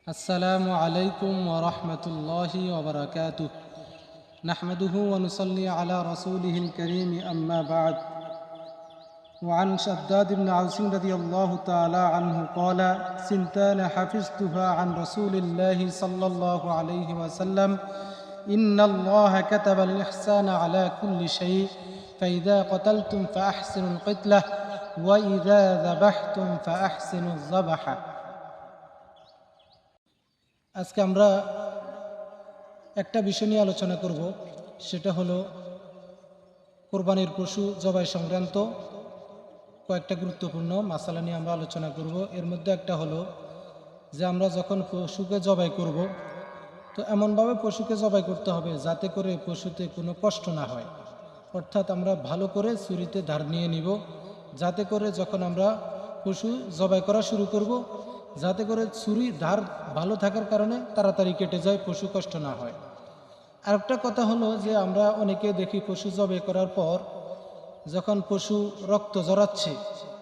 السلام عليكم ورحمة الله وبركاته. نحمده ونصلي على رسوله الكريم أما بعد. وعن شداد بن عوس رضي الله تعالى عنه قال: سنتان حفظتها عن رسول الله صلى الله عليه وسلم: إن الله كتب الإحسان على كل شيء، فإذا قتلتم فأحسنوا القتلة، وإذا ذبحتم فأحسنوا الذبح. আজকে আমরা একটা বিষয় নিয়ে আলোচনা করব, সেটা হলো কোরবানির পশু জবাই সংক্রান্ত কয়েকটা গুরুত্বপূর্ণ মাসালা নিয়ে আমরা আলোচনা করব। এর মধ্যে একটা হলো যে আমরা যখন পশুকে জবাই করব, তো এমনভাবে পশুকে জবাই করতে হবে যাতে করে পশুতে কোনো কষ্ট না হয়। অর্থাৎ আমরা ভালো করে ছুরিতে ধার নিয়ে নিব, যাতে করে যখন আমরা পশু জবাই করা শুরু করব, যাতে করে ছুরি ধার ভালো থাকার কারণে তাড়াতাড়ি কেটে যায়, পশু কষ্ট না হয়। আরেকটা কথা হলো যে আমরা অনেকে দেখি পশু জবাই করার পর যখন পশু রক্ত জড়াচ্ছে,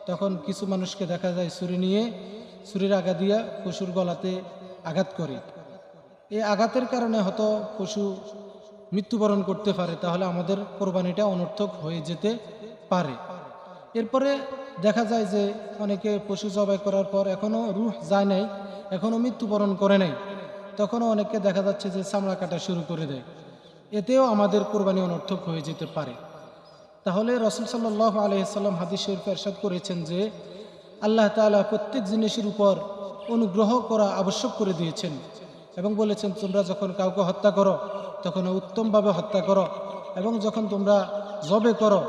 তখন কিছু মানুষকে দেখা যায় ছুরি নিয়ে ছুরির আগা দিয়া পশুর গলাতে আঘাত করে। এই আঘাতের কারণে হয়তো পশু মৃত্যুবরণ করতে পারে, তাহলে আমাদের কোরবানিটা অনর্থক হয়ে যেতে পারে। এরপরে দেখা যায় যে অনেকে পশু জবাই করার পর এখনও রূহ যায় নাই, এখনও মৃত্যুবরণ করে নাই, তখনও অনেককে দেখা যাচ্ছে যে চামড়া কাটা শুরু করে দেয়। এতেও আমাদের কোরবানি অনর্থক হয়ে যেতে পারে। তাহলে রাসূল সাল্লাল্লাহু আলাইহি ওয়াসাল্লাম হাদিস শরীফে ইরশাদ করেছেন যে আল্লাহ তাআলা প্রত্যেক জিনিসের উপর অনুগ্রহ করা আবশ্যক করে দিয়েছেন এবং বলেছেন, তোমরা যখন কাউকে হত্যা করো তখন উত্তমভাবে হত্যা করো, এবং যখন তোমরা জবে করো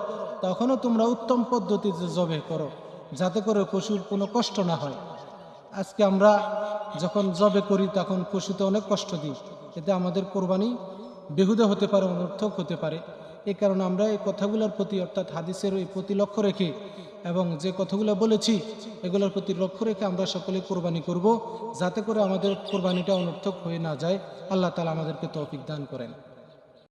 তখনও তোমরা উত্তম পদ্ধতিতে জবে করো, যাতে করে পশুর কোনো কষ্ট না হয়। আজকে আমরা যখন জবে করি তখন পশুতে অনেক কষ্ট দিই, এতে আমাদের কোরবানি বেহুদা হতে পারে, অনর্থক হতে পারে। এই কারণে আমরা এই কথাগুলোর প্রতি, অর্থাৎ হাদিসের এই প্রতি লক্ষ্য রেখে এবং যে কথাগুলো বলেছি এগুলোর প্রতি লক্ষ্য রেখে আমরা সকলে কোরবানি করব, যাতে করে আমাদের কোরবানিটা অনর্থক হয়ে না যায়। আল্লাহ তাআলা আমাদেরকে তৌফিক দান করেন।